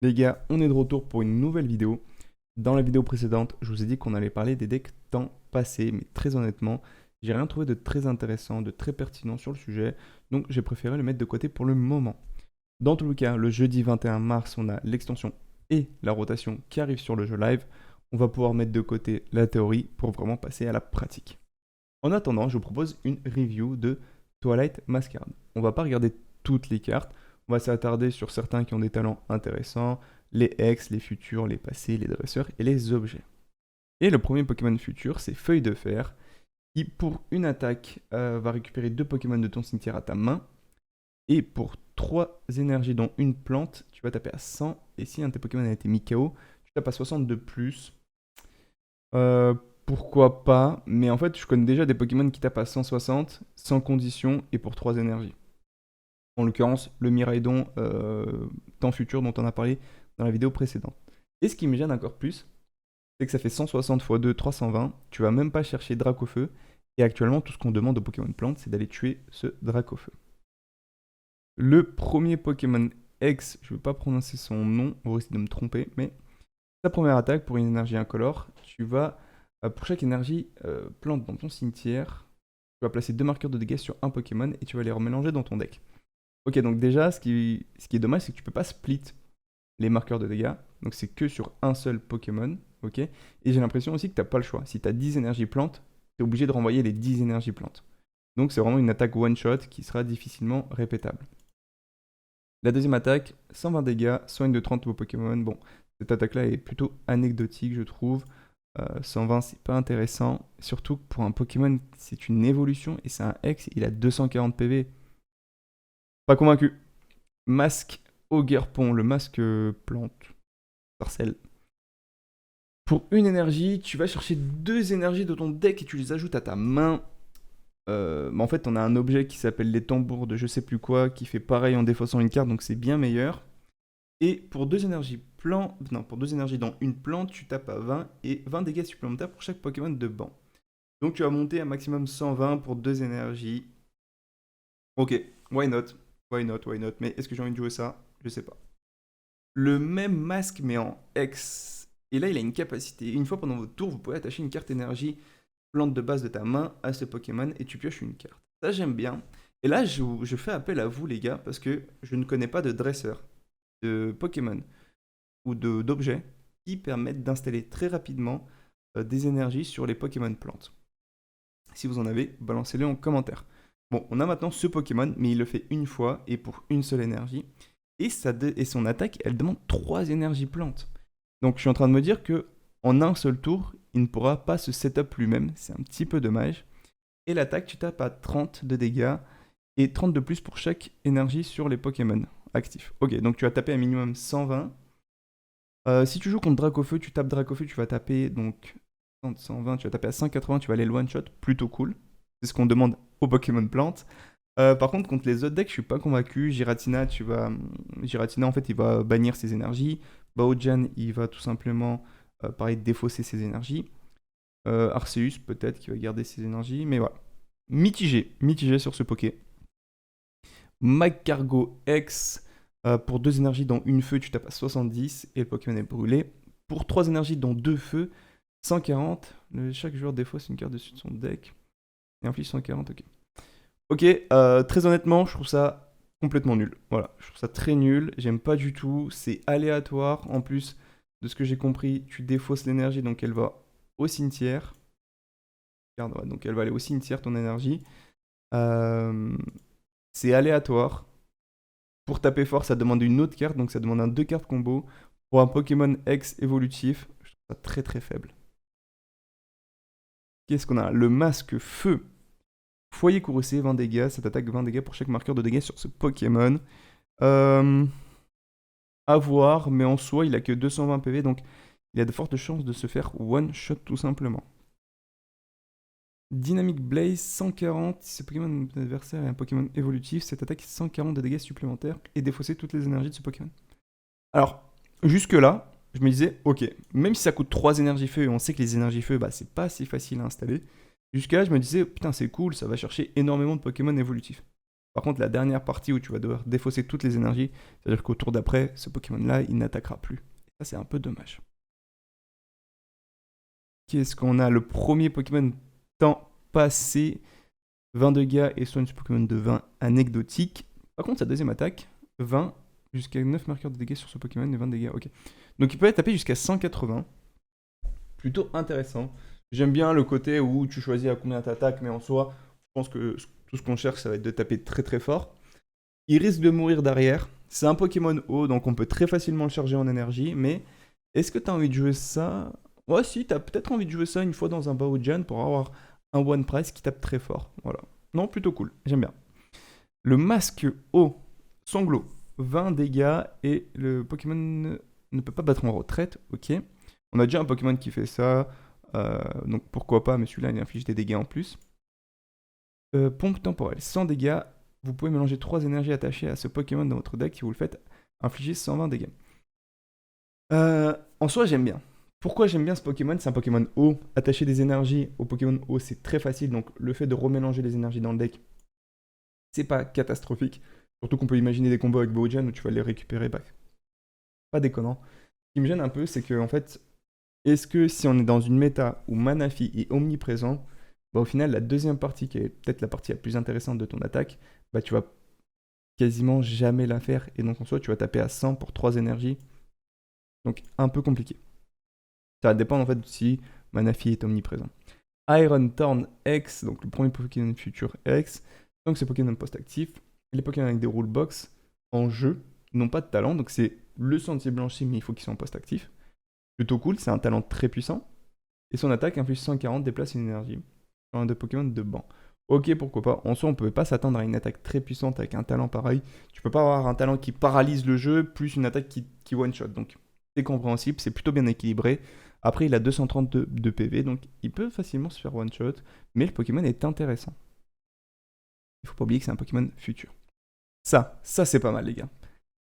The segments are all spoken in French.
Les gars, on est de retour pour une nouvelle vidéo. Dans la vidéo précédente, je vous ai dit qu'on allait parler des decks temps passé, mais très honnêtement, j'ai rien trouvé de très intéressant, de très pertinent sur le sujet, donc j'ai préféré le mettre de côté pour le moment. Dans tout le cas, le jeudi 21 mars, on a l'extension et la rotation qui arrivent sur le jeu live. On va pouvoir mettre de côté la théorie pour vraiment passer à la pratique. En attendant, je vous propose une review de Twilight Masquerade. On va pas regarder toutes les cartes, on va s'attarder sur certains qui ont des talents intéressants, les ex, les futurs, les passés, les dresseurs et les objets. Et le premier Pokémon futur, c'est Feuille de Fer, qui pour une attaque va récupérer 2 Pokémon de ton cimetière à ta main, et pour 3 énergies dont une plante, tu vas taper à 100, et si un de tes Pokémon a été mis KO, tu tapes à 60 de plus. Euh, Pourquoi pas, mais en fait, je connais déjà des Pokémon qui tapent à 160, sans condition, et pour 3 énergies. En l'occurrence, le Miraidon temps futur dont on a parlé dans la vidéo précédente. Et ce qui me gêne encore plus, c'est que ça fait 160 x 2, 320, tu vas même pas chercher Dracofeu, et actuellement, tout ce qu'on demande aux Pokémon plantes, c'est d'aller tuer ce Dracofeu. Le premier Pokémon X, je ne vais pas prononcer son nom, au risque de me tromper, mais sa première attaque pour une énergie incolore, tu vas, pour chaque énergie plante dans ton cimetière, tu vas placer 2 marqueurs de dégâts sur un Pokémon et tu vas les remélanger dans ton deck. Ok, donc déjà, ce qui est dommage, c'est que tu peux pas split les marqueurs de dégâts, donc c'est que sur un seul Pokémon, ok. Et j'ai l'impression aussi que t'as pas le choix. Si tu as 10 énergies plantes, tu es obligé de renvoyer les 10 énergies plantes. Donc c'est vraiment une attaque one-shot qui sera difficilement répétable. La deuxième attaque, 120 dégâts, soigne de 30 vos Pokémon. Bon, cette attaque-là est plutôt anecdotique, je trouve. 120, c'est pas intéressant. Surtout que pour un Pokémon, c'est une évolution et c'est un X, il a 240 PV. Pas convaincu. Masque Ogerpon, le masque plante, parcelle. Pour une énergie, tu vas chercher 2 énergies de ton deck et tu les ajoutes à ta main. En fait, on a un objet qui s'appelle les tambours de je sais plus quoi, qui fait pareil en défaussant une carte, donc c'est bien meilleur. Et pour 2 énergies non, pour 2 énergies dans une plante, tu tapes à 20 et 20 dégâts supplémentaires pour chaque Pokémon de banc. Donc tu vas monter un maximum 120 pour 2 énergies. Ok, why not? Why not, why not? Mais est-ce que j'ai envie de jouer ça? Je sais pas. Le même masque mais en X. Et là, il a une capacité. Une fois pendant votre tour, vous pouvez attacher une carte énergie plante de base de ta main à ce Pokémon et tu pioches une carte. Ça, j'aime bien. Et là, je fais appel à vous, les gars, parce que je ne connais pas de dresseur, de Pokémon ou d'objets qui permettent d'installer très rapidement des énergies sur les Pokémon plantes. Si vous en avez, balancez-le en commentaire. Bon, on a maintenant ce Pokémon, mais il le fait une fois et pour une seule énergie. Et son attaque, elle demande 3 énergies plantes. Donc je suis en train de me dire que en un seul tour, il ne pourra pas se setup lui-même. C'est un petit peu dommage. Et l'attaque, tu tapes à 30 de dégâts et 30 de plus pour chaque énergie sur les Pokémon actifs. Ok, donc tu vas taper un minimum 120. Si tu joues contre Dracofeu, tu tapes Dracofeu, tu vas taper donc 120, tu vas taper à 180, tu vas aller le one-shot, plutôt cool. C'est ce qu'on demande aux Pokémon plantes. Par contre, contre les autres decks, je suis pas convaincu. Giratina, en fait, il va bannir ses énergies. Baojan, il va tout simplement, pareil, défausser ses énergies. Arceus, peut-être, qui va garder ses énergies. Mais voilà. Mitigé sur ce Poké. Magcargo X, pour 2 énergies dont une feu, tu tapes à 70 et le Pokémon est brûlé. Pour 3 énergies dont 2 feux, 140. Chaque joueur défausse une carte dessus de son deck. Et inflige 140, ok. Ok, très honnêtement, je trouve ça complètement nul. Voilà, je trouve ça très nul. J'aime pas du tout. C'est aléatoire. En plus, de ce que j'ai compris, tu défausses l'énergie, donc elle va au cimetière. Regarde, ouais, donc elle va aller au cimetière, ton énergie. Euh, c'est aléatoire. Pour taper fort, ça demande une autre carte, donc ça demande un 2 cartes combo. Pour un Pokémon X évolutif, je trouve ça très très faible. Qu'est-ce qu'on a? Le masque feu. Foyer courroucé, 20 dégâts. Cette attaque 20 dégâts pour chaque marqueur de dégâts sur ce Pokémon. Euh, à voir, mais en soi, il a que 220 PV, donc il a de fortes chances de se faire one-shot tout simplement. Dynamic Blaze, 140. Si ce Pokémon adversaire est un Pokémon évolutif, cette attaque 140 de dégâts supplémentaires et défausser toutes les énergies de ce Pokémon. Alors, jusque-là, je me disais, ok, même si ça coûte 3 énergies feu et on sait que les énergies feu, bah, c'est pas si facile à installer. Jusqu'à là, je me disais, putain, c'est cool, ça va chercher énormément de Pokémon évolutifs. Par contre, la dernière partie où tu vas devoir défausser toutes les énergies, c'est-à-dire qu'au tour d'après, ce Pokémon-là, il n'attaquera plus. Ça, c'est un peu dommage. Qu'est-ce qu'on a? Le premier Pokémon temps passé, 20 dégâts et soigne ce Pokémon de 20 anecdotique. Par contre, sa deuxième attaque, 20 jusqu'à 9 marqueurs de dégâts sur ce Pokémon et 20 dégâts, ok. Donc il peut être tapé jusqu'à 180. Plutôt intéressant. J'aime bien le côté où tu choisis à combien t'attaques, mais en soi, je pense que tout ce qu'on cherche, ça va être de taper très très fort. Il risque de mourir derrière. C'est un Pokémon haut, donc on peut très facilement le charger en énergie, mais est-ce que tu as envie de jouer ça? Ouais, si, tu as peut-être envie de jouer ça une fois dans un Baojan pour avoir un One Price qui tape très fort. Voilà. Non, plutôt cool. J'aime bien. Le masque haut, Sanglo, 20 dégâts et le Pokémon ne peut pas battre en retraite. Ok. On a déjà un Pokémon qui fait ça, donc pourquoi pas, mais celui-là il inflige des dégâts en plus. Pompe temporelle, 100 dégâts. Vous pouvez mélanger 3 énergies attachées à ce Pokémon dans votre deck si vous le faites infliger 120 dégâts. En soi, j'aime bien. Pourquoi j'aime bien ce Pokémon? C'est un Pokémon haut. Attacher des énergies au Pokémon haut, c'est très facile. Donc le fait de remélanger les énergies dans le deck, c'est pas catastrophique. Surtout qu'on peut imaginer des combos avec Bojan où tu vas les récupérer. Bah, pas déconnant. Ce qui me gêne un peu, c'est que en fait, est-ce que si on est dans une méta où Manaphy est omniprésent, bah au final, la deuxième partie, qui est peut-être la partie la plus intéressante de ton attaque, bah tu vas quasiment jamais la faire. Et donc en soi, tu vas taper à 100 pour 3 énergies. Donc un peu compliqué. Ça va dépendre en fait si Manaphy est omniprésent. Iron Thorn X, donc le premier Pokémon futur X. Donc c'est Pokémon post-actif. Les Pokémon avec des rulebox en jeu n'ont pas de talent. Donc c'est le sentier blanchi, mais il faut qu'ils soient en post-actif. Plutôt cool, c'est un talent très puissant. Et son attaque inflige 140, déplace une énergie. Sur un de Pokémon de banc. Ok, pourquoi pas. En soi, on ne pouvait pas s'attendre à une attaque très puissante avec un talent pareil. Tu peux pas avoir un talent qui paralyse le jeu, plus une attaque qui one-shot. Donc c'est compréhensible, c'est plutôt bien équilibré. Après, il a 230 de PV, donc il peut facilement se faire one-shot. Mais le Pokémon est intéressant. Il faut pas oublier que c'est un Pokémon futur. Ça c'est pas mal, les gars.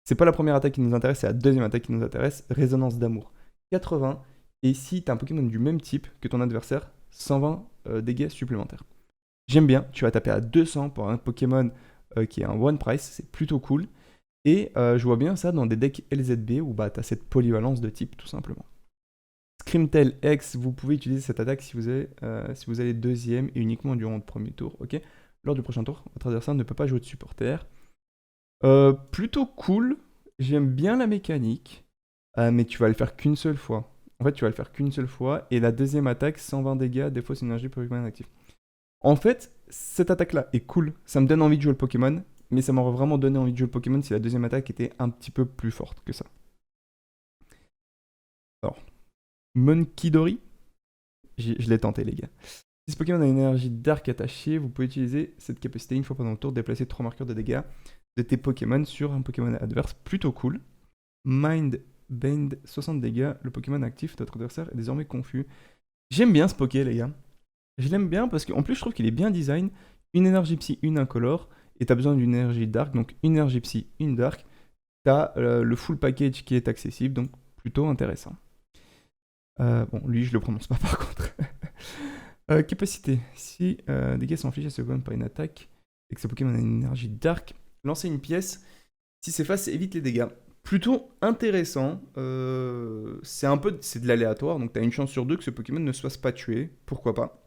C'est pas la première attaque qui nous intéresse, c'est la deuxième attaque qui nous intéresse. Résonance d'amour. 80. Et si tu as un Pokémon du même type que ton adversaire, 120 dégâts supplémentaires. J'aime bien, tu vas taper à 200 pour un Pokémon qui est un One Price, c'est plutôt cool. Et je vois bien ça dans des decks LZB où bah, tu as cette polyvalence de type tout simplement. Screamtail X, vous pouvez utiliser cette attaque si vous allez deuxième et uniquement durant le premier tour. Ok. Lors du prochain tour, votre adversaire ne peut pas jouer de supporter. Plutôt cool, j'aime bien la mécanique, mais tu vas le faire qu'une seule fois. En fait, tu vas le faire qu'une seule fois, et la deuxième attaque, 120 dégâts, défausse énergie Pokémon actif. En fait, cette attaque-là est cool, ça me donne envie de jouer le Pokémon, mais ça m'aurait vraiment donné envie de jouer le Pokémon si la deuxième attaque était un petit peu plus forte que ça. Alors, Monkidori, je l'ai tenté les gars. Si ce Pokémon a une énergie Dark attachée, vous pouvez utiliser cette capacité une fois pendant le tour, déplacer 3 marqueurs de dégâts de tes Pokémon sur un Pokémon adverse, plutôt cool. Mind Bend, 60 dégâts, le Pokémon actif de votre adversaire est désormais confus. J'aime bien ce Poké, les gars. Je l'aime bien parce qu'en plus, je trouve qu'il est bien design. Une énergie psy, une incolore, et t'as besoin d'une énergie dark, donc une énergie psy, une dark. T'as le full package qui est accessible, donc plutôt intéressant. Bon, lui, je le prononce pas par contre. Capacité. Si dégâts sont infligés à ce Pokémon par une attaque et que ce Pokémon a une énergie dark, lancez une pièce. Si c'est face, évite les dégâts. Plutôt intéressant. C'est de l'aléatoire, donc tu as une chance sur deux que ce Pokémon ne se fasse pas tuer. Pourquoi pas.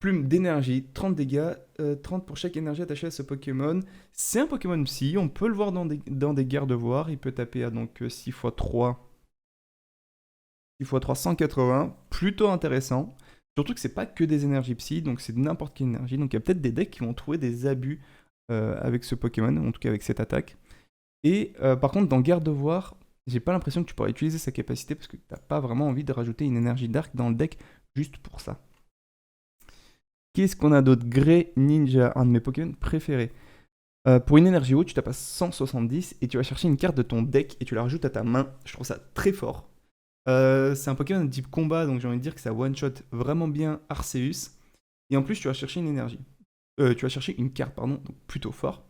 Plume d'énergie, 30 dégâts, 30 pour chaque énergie attachée à ce Pokémon. C'est un Pokémon psy, on peut le voir dans des gardes-voirs. Il peut taper à donc 6 x 3. 6 x 3, 180. Plutôt intéressant. Surtout que c'est pas que des énergies psy, donc c'est n'importe quelle énergie. Donc il y a peut-être des decks qui vont trouver des abus avec ce Pokémon, en tout cas avec cette attaque. Et par contre, dans Gardevoir, j'ai pas l'impression que tu pourras utiliser sa capacité parce que t'as pas vraiment envie de rajouter une énergie dark dans le deck juste pour ça. Qu'est-ce qu'on a d'autre? Grey Ninja, un de mes Pokémon préférés. Pour une énergie haute, tu tapes à 170 et tu vas chercher une carte de ton deck et tu la rajoutes à ta main. Je trouve ça très fort. C'est un Pokémon de type combat, donc j'ai envie de dire que ça one-shot vraiment bien Arceus. Et en plus, tu vas chercher une énergie. Tu vas chercher une carte, pardon, donc plutôt fort.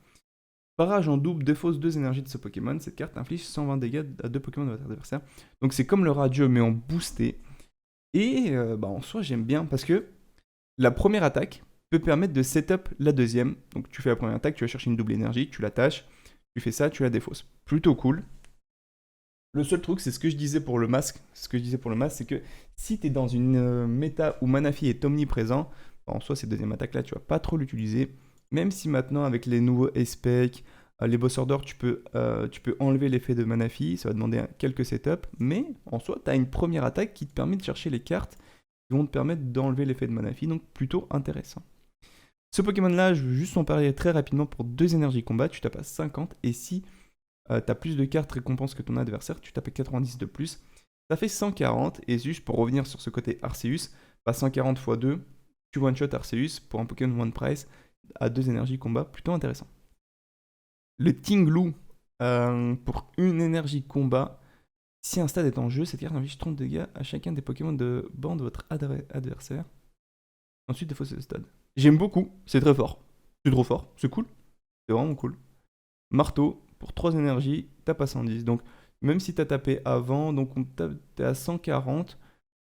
Barrage en double défausse 2 énergies de ce Pokémon. Cette carte inflige 120 dégâts à 2 Pokémon de votre adversaire. Donc c'est comme le radio, mais en boosté. Et en soi, j'aime bien parce que la première attaque peut permettre de setup la deuxième. Donc tu fais la première attaque, tu vas chercher une double énergie, tu l'attaches, tu fais ça, tu la défausses. Plutôt cool. Le seul truc, c'est ce que je disais pour le masque. C'est que si tu es dans une méta où Manafi est omniprésent, en soi, cette deuxième attaque-là, tu vas pas trop l'utiliser. Même si maintenant, avec les nouveaux spec, les boss orders, tu peux enlever l'effet de Manafi, ça va demander quelques setups. Mais en soi, tu as une première attaque qui te permet de chercher les cartes qui vont te permettre d'enlever l'effet de Manafi, donc plutôt intéressant. Ce Pokémon-là, je veux juste en parler très rapidement pour 2 énergies combat, tu tapes à 50, et si t'as plus de cartes récompenses que ton adversaire, tu tapes 90 de plus. Ça fait 140, et juste pour revenir sur ce côté Arceus, 140 x 2, tu one-shot Arceus pour un Pokémon One Price à 2 énergies combat, plutôt intéressant. Le Tinglu, pour une énergie combat, si un stade est en jeu, cette carte inflige 30 dégâts à chacun des Pokémon de bande de votre adversaire. Ensuite, défausse le stade. J'aime beaucoup, c'est très fort. C'est trop fort, c'est cool. C'est vraiment cool. Marteau, pour 3 énergies, tape à 110. Donc, même si t'as tapé avant, donc t'es à 140,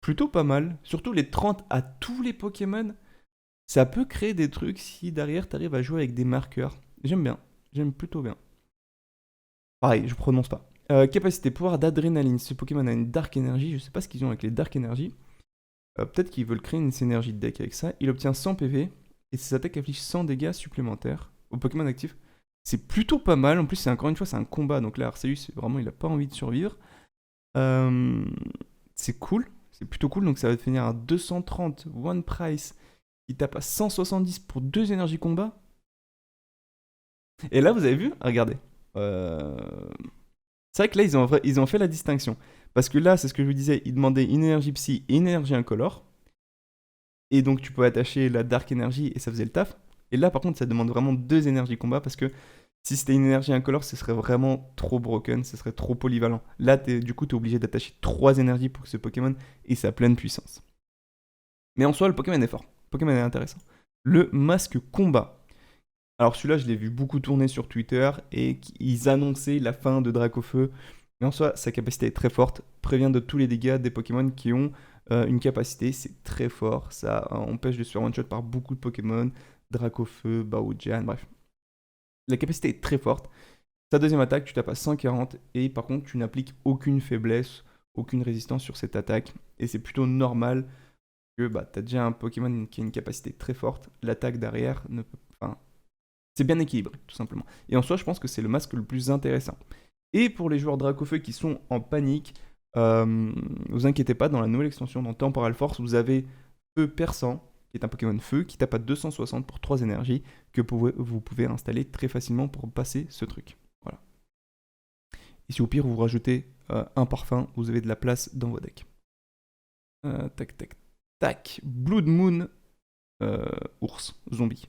plutôt pas mal. Surtout les 30 à tous les Pokémon, ça peut créer des trucs si derrière t'arrives à jouer avec des marqueurs. J'aime bien, j'aime plutôt bien. Pareil, je prononce pas. Capacité, pouvoir d'adrénaline. Ce Pokémon a une Dark Energy, je sais pas ce qu'ils ont avec les Dark Energy. Peut-être qu'ils veulent créer une synergie de deck avec ça. Il obtient 100 PV et ses attaques affligent 100 dégâts supplémentaires au Pokémon actif. C'est plutôt pas mal. En plus, encore une fois, c'est un combat. Donc là, Arceus, vraiment, il a pas envie de survivre. C'est cool. C'est plutôt cool. Donc ça va te finir à 230 One Price. Il tape à 170 pour 2 énergies combat. Et là, vous avez vu? Regardez. C'est vrai que là, ils ont fait la distinction. Parce que là, c'est ce que je vous disais, ils demandaient une énergie psy et une énergie incolore. Et donc, tu peux attacher la Dark Energy et ça faisait le taf. Et là, par contre, ça demande vraiment 2 énergies combat parce que si c'était une énergie incolore, ce serait vraiment trop broken, ce serait trop polyvalent. Là, du coup, tu es obligé d'attacher 3 énergies pour que ce Pokémon ait sa pleine puissance. Mais en soi, le Pokémon est fort. Le Pokémon est intéressant. Le masque combat. Alors celui-là, je l'ai vu beaucoup tourner sur Twitter et ils annonçaient la fin de Dracofeu. Mais en soi, sa capacité est très forte, prévient de tous les dégâts des Pokémon qui ont une capacité, c'est très fort. Ça empêche de se faire one-shot par beaucoup de Pokémon, Dracofeu, Baojian, bref. La capacité est très forte. Sa deuxième attaque, tu tapes à 140 et par contre, tu n'appliques aucune faiblesse, aucune résistance sur cette attaque. Et c'est plutôt normal que tu as déjà un Pokémon qui a une capacité très forte. L'attaque derrière ne peut... Enfin, c'est bien équilibré, tout simplement. Et en soi, je pense que c'est le masque le plus intéressant. Et pour les joueurs Dracofeu qui sont en panique, vous inquiétez pas, dans la nouvelle extension, dans Temporal Force, vous avez Feu Perçant, qui est un Pokémon Feu, qui tape à 260 pour 3 énergies, que vous pouvez installer très facilement pour passer ce truc. Voilà. Et si au pire, vous rajoutez un parfum, vous avez de la place dans vos decks. Tac, tac, tac. Blood Moon, ours, zombie.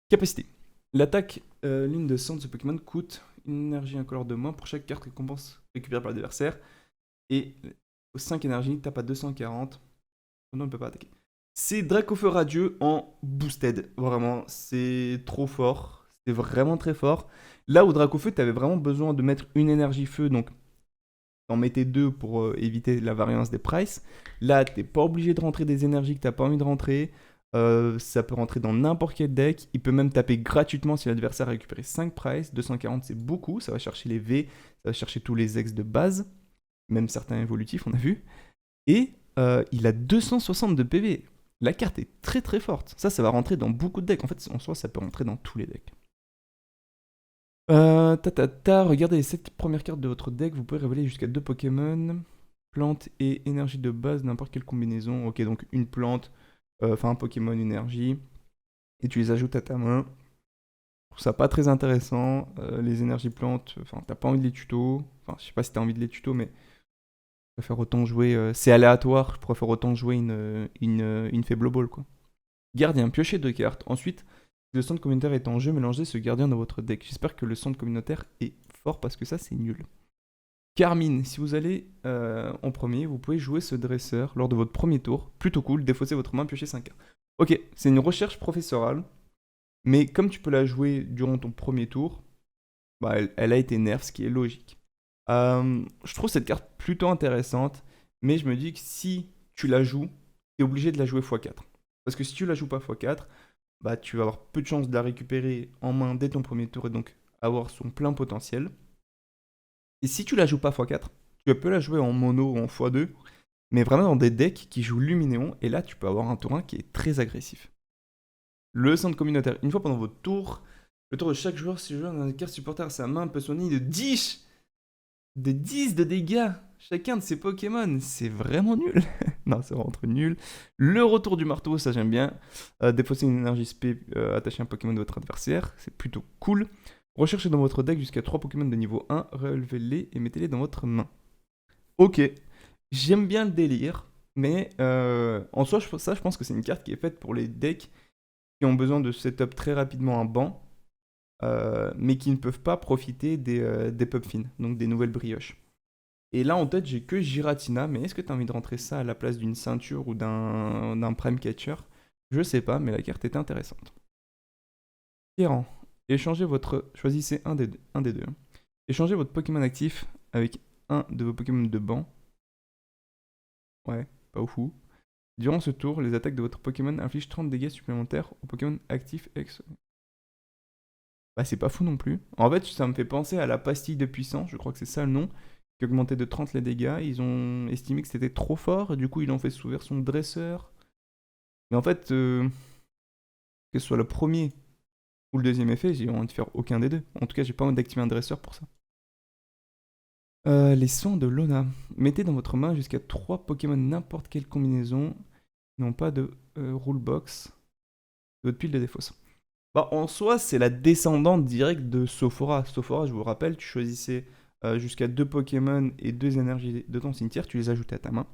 Capacité. L'attaque ligne de sang de ce Pokémon coûte une énergie incolore de moins pour chaque carte récompense récupérée par l'adversaire. Et aux 5 énergies, tape à 240. Non, on ne peut pas attaquer. C'est Dracofeu Radieux en boosted. Vraiment, c'est trop fort. C'est vraiment très fort. Là où Dracofeu, tu avais vraiment besoin de mettre une énergie feu, donc t'en mettais 2 pour éviter la variance des prices. Là, t'es pas obligé de rentrer des énergies que t'as pas envie de rentrer. Ça peut rentrer dans n'importe quel deck. Il peut même taper gratuitement si l'adversaire a récupéré 5 prices. 240, c'est beaucoup. Ça va chercher les V, ça va chercher tous les ex de base. Même certains évolutifs, on a vu. Et il a 260 de PV. La carte est très très forte. Ça va rentrer dans beaucoup de decks. En fait, en soi, ça peut rentrer dans tous les decks. Regardez les 7 premières cartes de votre deck. Vous pouvez révéler jusqu'à 2 Pokémon. Plante et énergie de base, n'importe quelle combinaison. Ok, donc une plante, un Pokémon énergie. Et tu les ajoutes à ta main. Je trouve ça pas très intéressant. Les énergies plantes, t'as pas envie de les tuto. Je sais pas si t'as envie de les tuto, mais je préfère autant jouer. C'est aléatoire, je préfère autant jouer une faible ball, quoi. Gardien, piochez 2 cartes. Ensuite, si le centre communautaire est en jeu, mélangez ce gardien dans votre deck. J'espère que le centre communautaire est fort parce que ça, c'est nul. Carmine, si vous allez en premier, vous pouvez jouer ce dresseur lors de votre premier tour. Plutôt cool, défausser votre main, piocher 5 cartes. Ok, c'est une recherche professorale. Mais comme tu peux la jouer durant ton premier tour, elle a été nerf, ce qui est logique. Je trouve cette carte plutôt intéressante, mais je me dis que si tu la joues, tu es obligé de la jouer x4. Parce que si tu la joues pas x4, bah, tu vas avoir peu de chances de la récupérer en main dès ton premier tour et donc avoir son plein potentiel. Et si tu la joues pas x4, tu peux la jouer en mono ou en x2, mais vraiment dans des decks qui jouent Luminéon, et là tu peux avoir un tour 1 qui est très agressif. Le centre communautaire, une fois pendant votre tour, le tour de chaque joueur, si le joueur n'a une carte supporter à sa main, peut soigner de 10 de dégâts chacun de ses Pokémon. C'est vraiment nul. Non, c'est vraiment trop nul. Le retour du marteau, ça j'aime bien. Défausser une énergie spé attachée à un Pokémon de votre adversaire, c'est plutôt cool. Recherchez dans votre deck jusqu'à 3 Pokémon de niveau 1, relevez-les et mettez-les dans votre main. Ok, j'aime bien le délire, mais en soi, je pense que c'est une carte qui est faite pour les decks qui ont besoin de setup très rapidement un banc, mais qui ne peuvent pas profiter des pub-fins, donc des nouvelles brioches. Et là, en tête, j'ai que Giratina, mais est-ce que tu as envie de rentrer ça à la place d'une ceinture ou d'un Prime Catcher? Je sais pas, mais la carte était intéressante. Kéran, choisissez un des deux. Échangez votre Pokémon actif avec un de vos Pokémon de banc. Ouais, pas fou. Durant ce tour, les attaques de votre Pokémon infligent 30 dégâts supplémentaires au Pokémon actif ex. Bah, c'est pas fou non plus. En fait, ça me fait penser à la pastille de puissance, je crois que c'est ça le nom, qui augmentait de 30 les dégâts. Ils ont estimé que c'était trop fort, et du coup, ils l'ont fait sous version dresseur. Mais en fait, que ce soit le premier ou le deuxième effet, j'ai envie de faire aucun des deux. En tout cas, j'ai pas envie d'activer un dresseur pour ça. Les sons de Lona. Mettez dans votre main jusqu'à 3 Pokémon n'importe quelle combinaison, non pas de rulebox, de votre pile de défausse. Bah, en soi, c'est la descendante directe de Sophora. Sophora, je vous rappelle, tu choisissais jusqu'à 2 Pokémon et 2 énergies de ton cimetière, tu les ajoutais à ta main.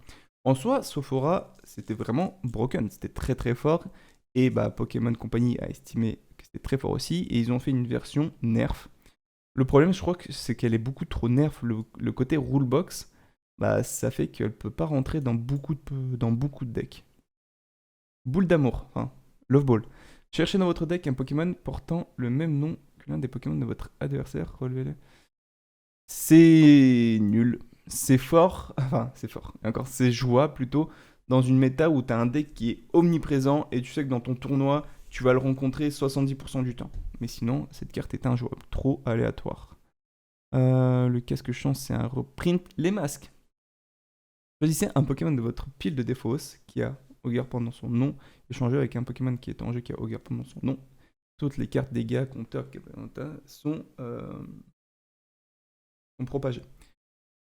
En soi, Sophora, c'était vraiment broken, c'était très très fort. Et bah, Pokémon Company a estimé que c'était très fort aussi, et ils ont fait une version nerf. Le problème, je crois que c'est qu'elle est beaucoup trop nerf. Le côté rulebox, bah, ça fait qu'elle peut pas rentrer dans beaucoup de decks. Boule d'amour, enfin, Love Ball. Cherchez dans votre deck un Pokémon portant le même nom que l'un des Pokémon de votre adversaire. Relevez-le. C'est nul. C'est fort. Enfin, c'est fort. Encore, c'est jouable plutôt dans une méta où tu as un deck qui est omniprésent et tu sais que dans ton tournoi, tu vas le rencontrer 70% du temps. Mais sinon, cette carte est injouable. Trop aléatoire. Le casque chance, c'est un reprint. Les masques. Choisissez un Pokémon de votre pile de défausse qui a Ogerpon dans son nom. Échangez avec un Pokémon qui est en jeu qui a Ogerpon dans son nom. Toutes les cartes dégâts, compteurs, sont propagées.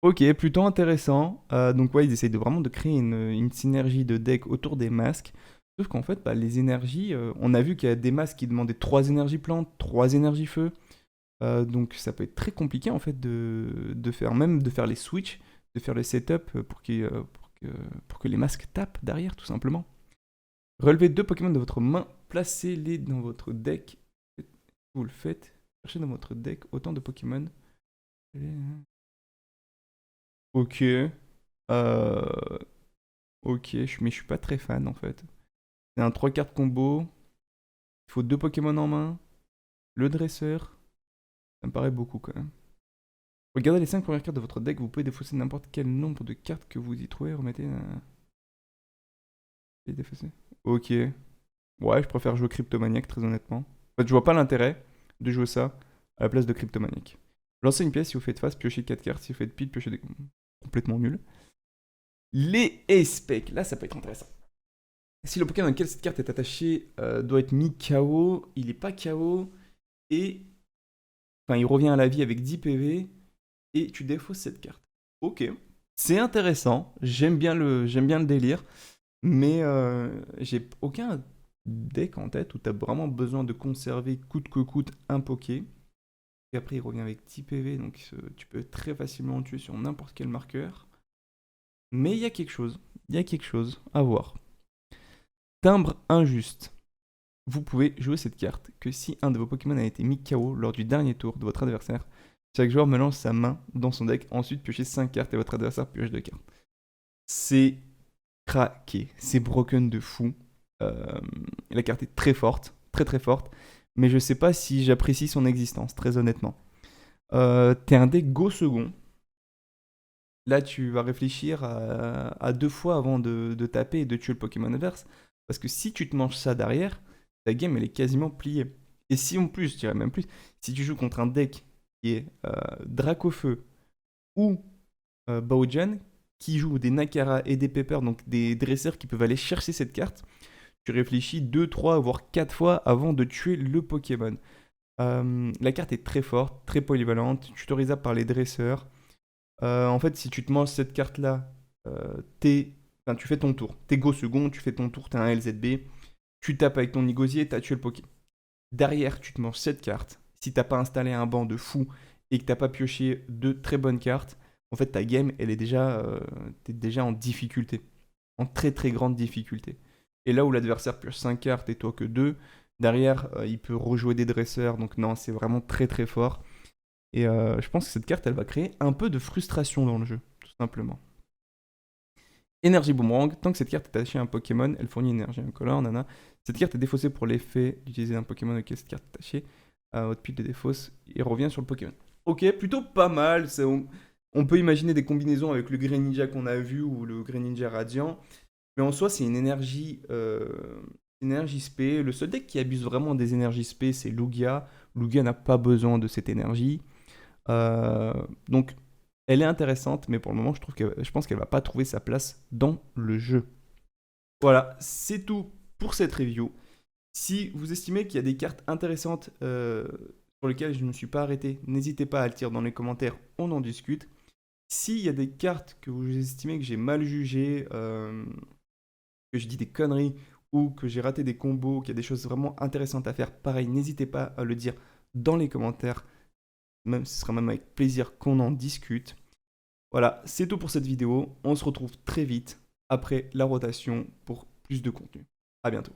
Ok, plutôt intéressant. Donc ouais, ils essayent vraiment de créer une synergie de deck autour des masques. Sauf qu'en fait, bah, les énergies, on a vu qu'il y a des masques qui demandaient 3 énergies plantes, 3 énergies feu. Donc ça peut être très compliqué en fait de faire les switches, de faire le setup pour que les masques tapent derrière tout simplement. Relevez 2 Pokémon de votre main, placez-les dans votre deck. Vous le faites, cherchez dans votre deck autant de Pokémon. Ok. Ok, mais je suis pas très fan en fait. C'est un 3 cartes combo. Il faut 2 Pokémon en main. Le dresseur. Ça me paraît beaucoup quand même. Regardez les 5 premières cartes de votre deck, vous pouvez défausser n'importe quel nombre de cartes que vous y trouvez, remettez... Et défausser. Ok. Ouais, je préfère jouer Cryptomaniac, très honnêtement. En fait, je vois pas l'intérêt de jouer ça à la place de Cryptomaniac. Lancez une pièce, si vous faites face, piochez 4 cartes, si vous faites pile, piochez des... Complètement nul. Les Ace-Spec, là ça peut être intéressant. Si le Pokémon auquel cette carte est attachée doit être mis KO, il est pas KO, et... Enfin, il revient à la vie avec 10 PV, et tu défausses cette carte. Ok. C'est intéressant, j'aime bien le délire, mais j'ai aucun deck en tête où tu as vraiment besoin de conserver coûte que coûte un Poké. Et après, il revient avec 10 PV, donc tu peux très facilement le tuer sur n'importe quel marqueur. Mais il y a quelque chose à voir. Timbre injuste. Vous pouvez jouer cette carte que si un de vos Pokémon a été mis KO lors du dernier tour de votre adversaire, chaque joueur mélange sa main dans son deck, ensuite piochez 5 cartes et votre adversaire pioche 2 cartes. C'est craqué, c'est broken de fou. La carte est très forte, très très forte, mais je sais pas si j'apprécie son existence, très honnêtement. T'es un deck go second. Là, tu vas réfléchir à 2 fois avant de taper et de tuer le Pokémon adverse. Parce que si tu te manges ça derrière, ta game elle est quasiment pliée. Et si en plus, je dirais même plus, si tu joues contre un deck qui est Dracofeu ou Baojan, qui joue des Nakara et des Pepper, donc des dresseurs qui peuvent aller chercher cette carte, tu réfléchis 2, 3, voire 4 fois avant de tuer le Pokémon. La carte est très forte, très polyvalente, tutorisable par les dresseurs. En fait, si tu te manges cette carte-là, enfin, tu fais ton tour. T'es go second, tu fais ton tour, t'es un LZB, tu tapes avec ton Nigosier, t'as tué le Poké. Derrière, tu te manges cette carte. Si t'as pas installé un banc de fou et que t'as pas pioché de très bonnes cartes, en fait, ta game, elle est déjà, t'es déjà en difficulté. En très très grande difficulté. Et là où l'adversaire pioche 5 cartes et toi que 2, derrière, il peut rejouer des dresseurs. Donc non, c'est vraiment très très fort. Et je pense que cette carte, elle va créer un peu de frustration dans le jeu, tout simplement. Énergie Boomerang, tant que cette carte est attachée à un Pokémon, elle fournit énergie incolore, nana. Cette carte est défaussée pour l'effet d'utiliser un Pokémon auquel cette carte est attachée à votre pile de défausse et revient sur le Pokémon. Ok, plutôt pas mal. On peut imaginer des combinaisons avec le Greninja qu'on a vu ou le Greninja Radiant. Mais en soi, c'est une énergie spé. Le seul deck qui abuse vraiment des énergies spé, c'est Lugia. Lugia n'a pas besoin de cette énergie. Euh, donc, elle est intéressante, mais pour le moment, je pense qu'elle va pas trouver sa place dans le jeu. Voilà, c'est tout pour cette review. Si vous estimez qu'il y a des cartes intéressantes sur lesquelles je ne me suis pas arrêté, n'hésitez pas à le dire dans les commentaires, on en discute. S'il y a des cartes que vous estimez que j'ai mal jugées, que je dis des conneries, ou que j'ai raté des combos, qu'il y a des choses vraiment intéressantes à faire, pareil, n'hésitez pas à le dire dans les commentaires. Même, ce sera même avec plaisir qu'on en discute. Voilà, c'est tout pour cette vidéo. On se retrouve très vite après la rotation pour plus de contenu. À bientôt.